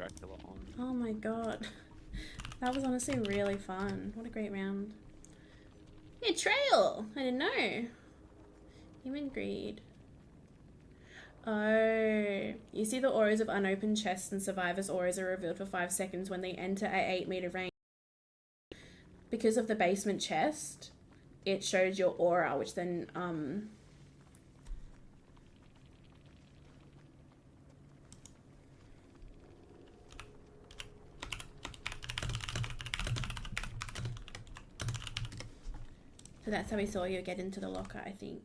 Dracula on. Oh my god. That was honestly really fun. What a great round. Yeah, trail! I didn't know. Human greed. Oh. You see the auras of unopened chests and survivors' auras are revealed for 5 seconds when they enter a 8-meter range. Because of the basement chest, it shows your aura, which then, so that's how we saw you get into the locker, I think.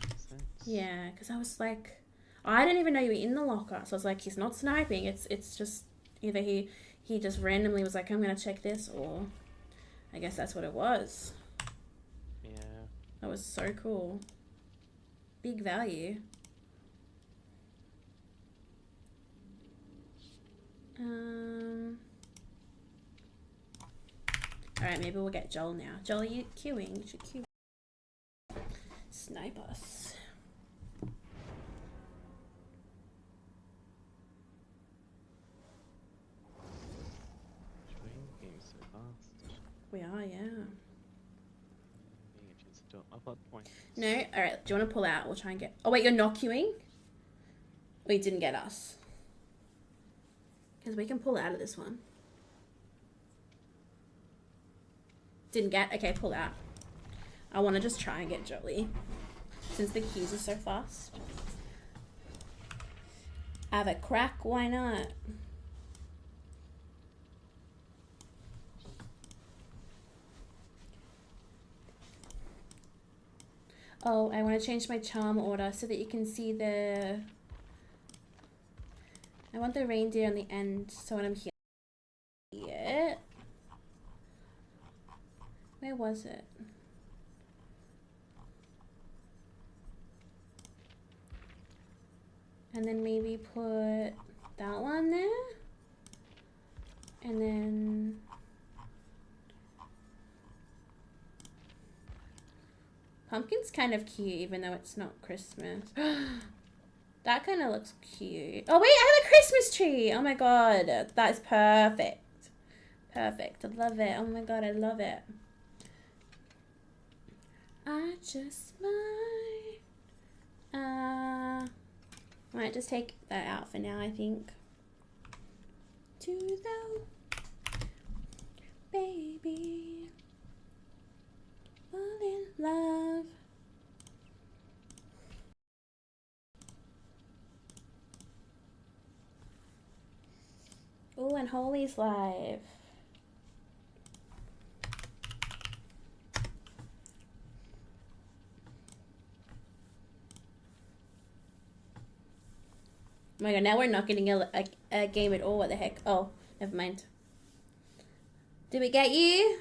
Makes sense. Yeah, because I was like, I didn't even know you were in the locker. So I was like, he's not sniping. It's just either he just randomly was like, I'm gonna check this, or I guess that's what it was. Yeah. That was so cool. Big value. Alright, maybe we'll get Joel now. Joel, are you queuing? You should queue. Snipe us. Game so fast. We are, yeah. I've got points. No? Alright, do you want to pull out? We'll try and get... Oh, wait, you're not queuing? Or you didn't get us? Because we can pull out of this one. Didn't get? Okay, pull out. I want to just try and get Jolie. Since the queues are so fast. Have a crack, why not? Oh, I want to change my charm order so that you can see the... I want the reindeer on the end, so when I'm here... Yeah. Where was it? And then maybe put that one there. And then... Pumpkin's kind of cute, even though it's not Christmas. That kind of looks cute. Oh, wait, I have a Christmas tree. Oh, my God. That's perfect. Perfect. I love it. Oh, my God, I love it. I just might just take that out for now, I think. To the baby, fall in love. Oh, and Holy's live. Oh my God, now we're not getting a game at all. What the heck? Oh, never mind. Did we get you?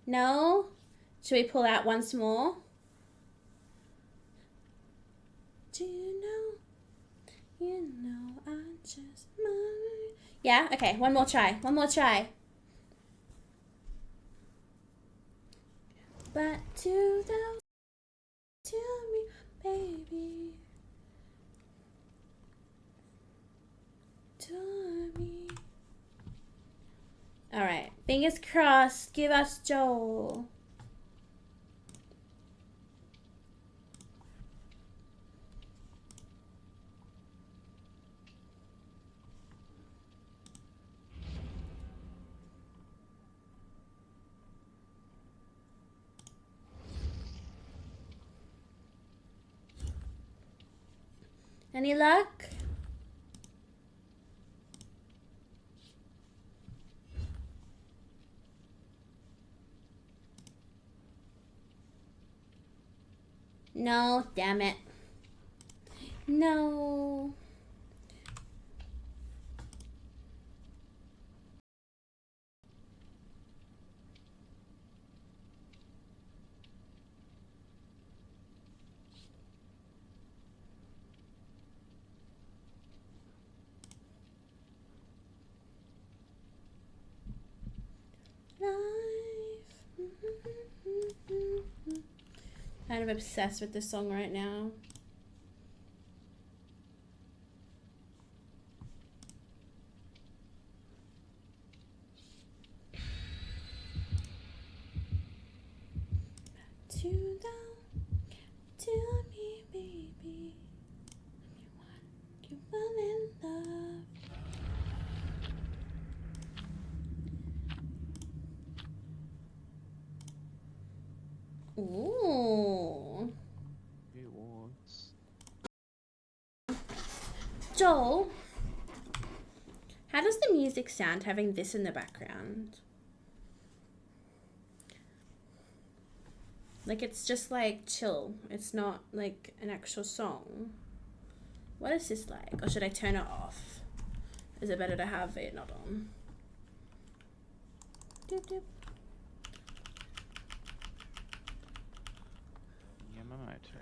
No? Should we pull out once more? Do you know? You know I just might. Yeah? Okay, one more try. One more try. But to me, baby. To me. Alright, fingers crossed. Give us Joel. Any luck? No, damn it. No. Kind of obsessed with this song right now. To me, baby. You fall in love. Ooh. Rewards. Joel, how does the music sound having this in the background? Like, it's just like chill. It's not like an actual song. What is this like? Or should I turn it off? Is it better to have it not on? Doop, doop. Yamamoto.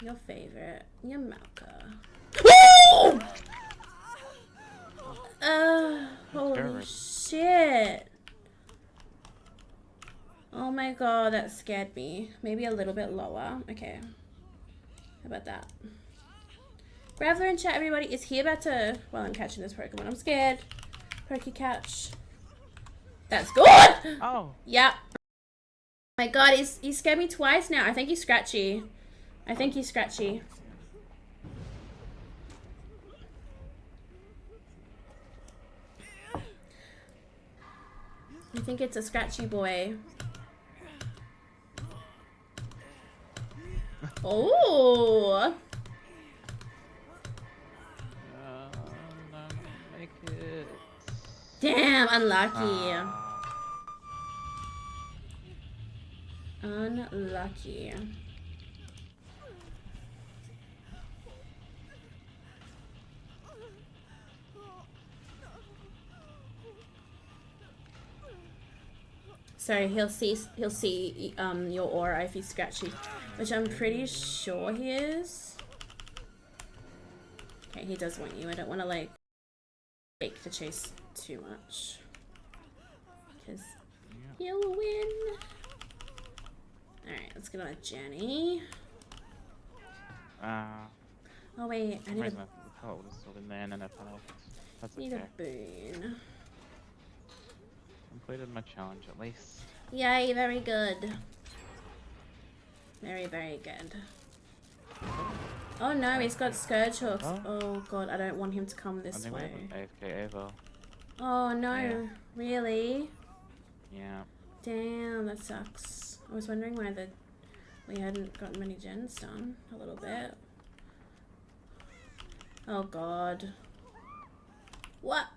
Your favorite, Yamalka. Woo! Holy Terrorist. shit. Oh my god, that scared me. Maybe a little bit lower. Okay. How about that? Graveler in chat, everybody. Is he about to... Well, I'm catching this Pokemon. I'm scared. Poke catch. That's good! Oh! Yep. Oh my god, he's scared me twice now. I think he's Scratchy. I think he's Scratchy. I think it's a Scratchy boy. Oh! No, make it. Damn, unlucky. Ah. Unlucky. Sorry, he'll see your aura if he's Scratchy, which I'm pretty sure he is. Okay, he does want you. I don't want to like fake the chase too much, because he'll win. All right, let's get on a Jenny. Oh wait, I need Reason I thought it was still in there and then I fell off. That's need okay. a boon. Completed my challenge at least. Yay, very good. Very, very good. Oh no, he's got Scourge hooks. Huh? Oh god, I don't want him to come I this think we way. have AFK Ava. Oh no, Yeah. really? Yeah. Damn, that sucks. I was wondering why we hadn't gotten many gens done. A little bit. Oh god. What?